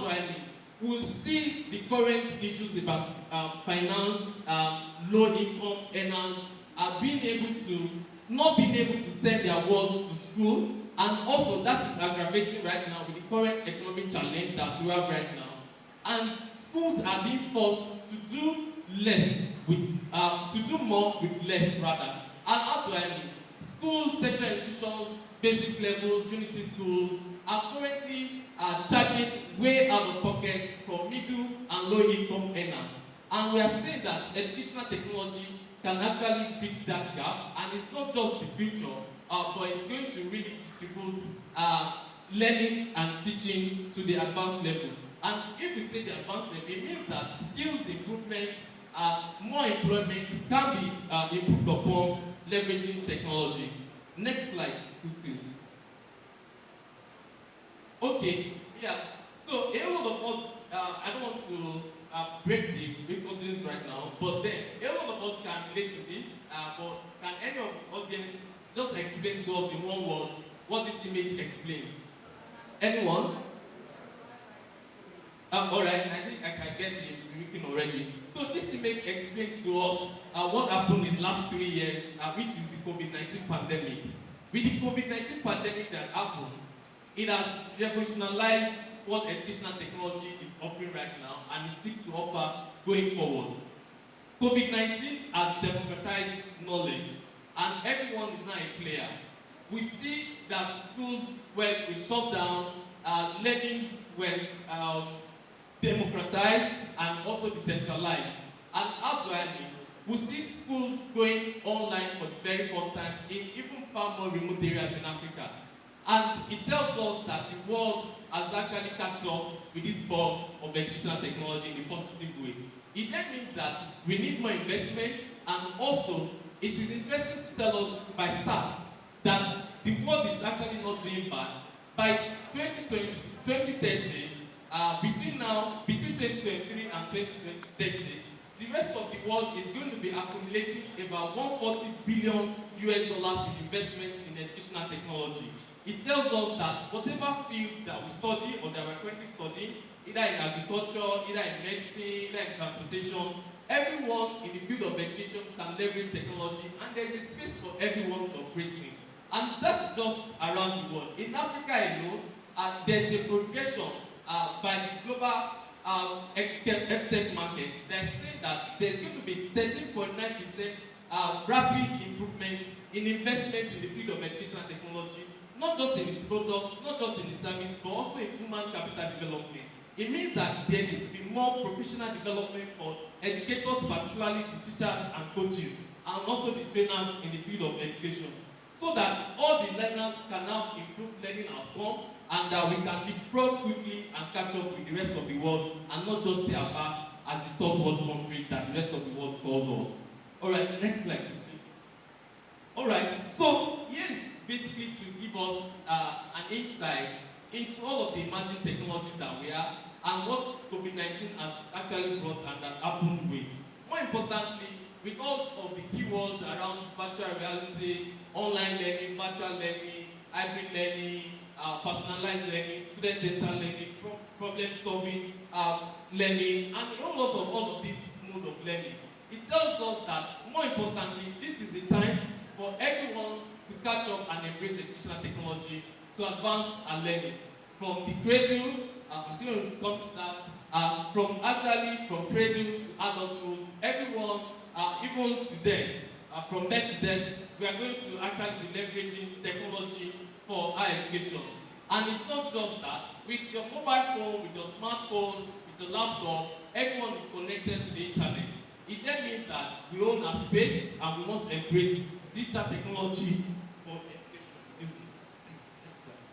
how do I mean? We'll see the current issues about finance, low income earners being able to, not being able to send their words to school, and also that is aggravating right now with the current economic challenge that we have right now. And schools are being forced to do less with, to do more with less rather. And how do I mean? Schools, tertiary institutions, basic levels, unity schools are currently charging way out of pocket for middle and low income earners. And we are saying that educational technology can actually bridge that gap, and it's not just the future, but it's going to really distribute learning and teaching to the advanced level. And if we say the advanced level, it means that skills improvement, more employment can be improved upon leveraging technology. Next slide, quickly. Okay, yeah. So a lot of us, I don't want to break the recording right now, but then a lot of us can relate to this. But can any of the audience just explain to us in one word what this image explains? Anyone? All right, I think I can get the briefing already. So this image explains to us what happened in the last 3 years, which is the COVID-19 pandemic. With the COVID-19 pandemic that happened, it has revolutionized what educational technology is offering right now, and it seeks to offer going forward. COVID-19 has democratized knowledge, and everyone is now a player. We see that schools were shut down, learnings were democratized and also decentralized. And how do I mean? We see schools going online for the very first time in even far more remote areas in Africa. And it tells us that the world has actually caught up with this bug of educational technology in a positive way. It then means that we need more investment, and also it is interesting to tell us by stats that the world is actually not doing bad. By 2030, between 2023 and 2030, the rest of the world is going to be accumulating about $140 billion in investment in educational technology. It tells us that whatever field that we study or that we're currently studying, either in agriculture, either in medicine, either in transportation, everyone in the field of education can leverage technology, and there's a space for everyone to operate in. And that's just around the world. In Africa alone, there's a progression by the global EdTech market that say that there's going to be 13.9% rapid improvement in investment in the field of education and technology, not just in its product, not just in the service, but also in human capital development. It means that there needs to be more professional development for educators, particularly the teachers and coaches, and also the trainers in the field of education, so that all the learners can now improve learning outcomes, and that we can leapfrog quickly and catch up with the rest of the world, and not just stay back as the third world country that the rest of the world calls us. All right, next slide. All right, so yes, basically to give us an insight into all of the emerging technologies that we have and what COVID-19 has actually brought and that happened with. More importantly, with all of the keywords around virtual reality, online learning, virtual learning, hybrid learning, personalized learning, student-centered learning, problem-solving learning, and a whole lot of all of this mode of learning. It tells us that, more importantly, this is a time for everyone to catch up and embrace educational technology to advance our learning. From the cradle, I'm still going to come to that, from cradle to adulthood, everyone, even to death, from death to death, we are going to actually be leveraging technology for our education. And it's not just that. With your mobile phone, with your smartphone, with your laptop, everyone is connected to the internet. It then means that we own our space and we must embrace digital technology for education. Excuse me. Next slide.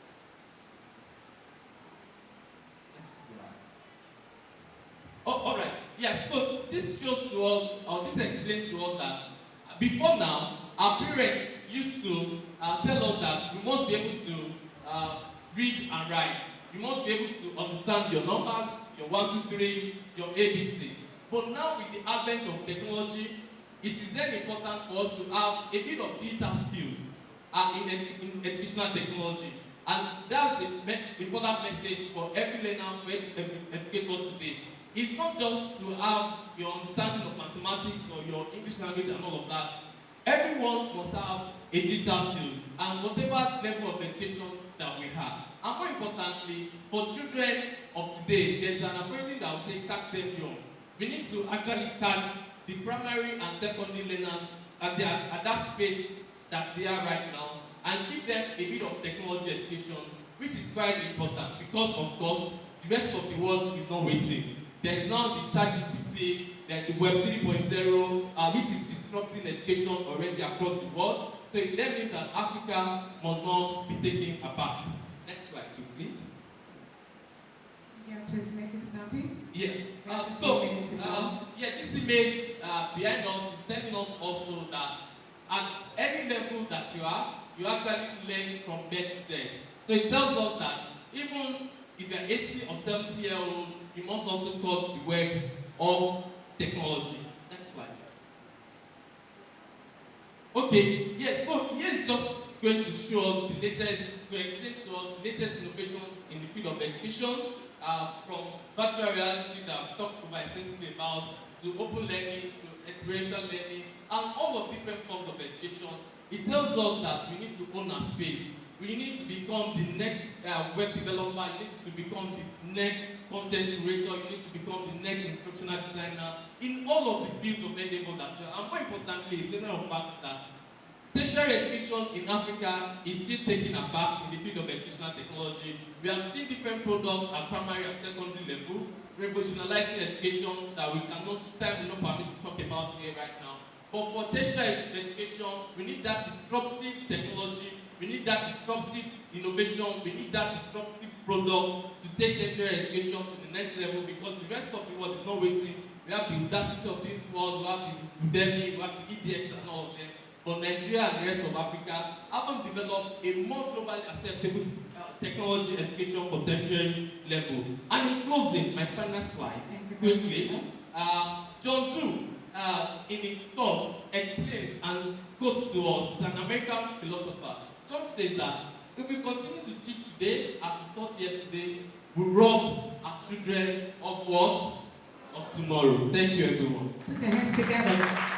Next slide. Oh, all right. Yes, so this shows to us, or this explains to us that before now, our parents used to tell us that we must be able to read and write. You must be able to understand your numbers, your 1, 2, 3, your ABC. But now with the advent of technology, it is then important for us to have a bit of digital skills in educational technology. And that's the important message for every learner, for every educator today. It's not just to have your understanding of mathematics or your English language and all of that. Everyone must have a digital skills and whatever level of education that we have. And more importantly, for children of today, there's an approach that will say catch them young. We need to actually catch the primary and secondary learners at that space that they are right now and give them a bit of technology education, which is quite important because, of course, the rest of the world is not waiting. There's now the ChatGPT, there's the Web 3.0, which is disrupting education already across the world. So it then means that Africa must not be taken aback. Next slide, quickly. Yeah, please make it snappy. Yeah. This image behind us is telling us also that at any level that you are, you actually learn from day to day. So it tells us that even if you're 80 or 70 years old, you must also call the web of technology. Next slide. Okay, yes, so here's just going to show us the latest, to explain to us the latest innovations in the field of education, from virtual reality that I've talked about extensively about, to open learning, to experiential learning, and all of different forms of education. It tells us that we need to own our space. We need to become the next web developer, you need to become the next content creator, you need to become the next instructional designer in all of the fields of endeavor that we are. And more importantly, it's the fact that tertiary education in Africa is still taking a back in the field of educational technology. We have seen different products at primary and secondary level, revolutionizing education that we cannot, time will not permit to talk about here right now. But for tertiary education, we need that disruptive technology, we need that disruptive innovation, we need that disruptive product to take tertiary education to the next level, because the rest of the world is not waiting. We have the Udacity of this world, we have the Udemy, we have the EDX and all of them. But Nigeria and the rest of Africa haven't developed a more globally acceptable technology education for tertiary level. And in closing, my final slide, quickly, John Dewey, in his thoughts, explains and quotes to us, he's an American philosopher. John says that if we continue to teach today as we taught yesterday, we rob our children of what? Of tomorrow. Thank you, everyone. Put your hands together.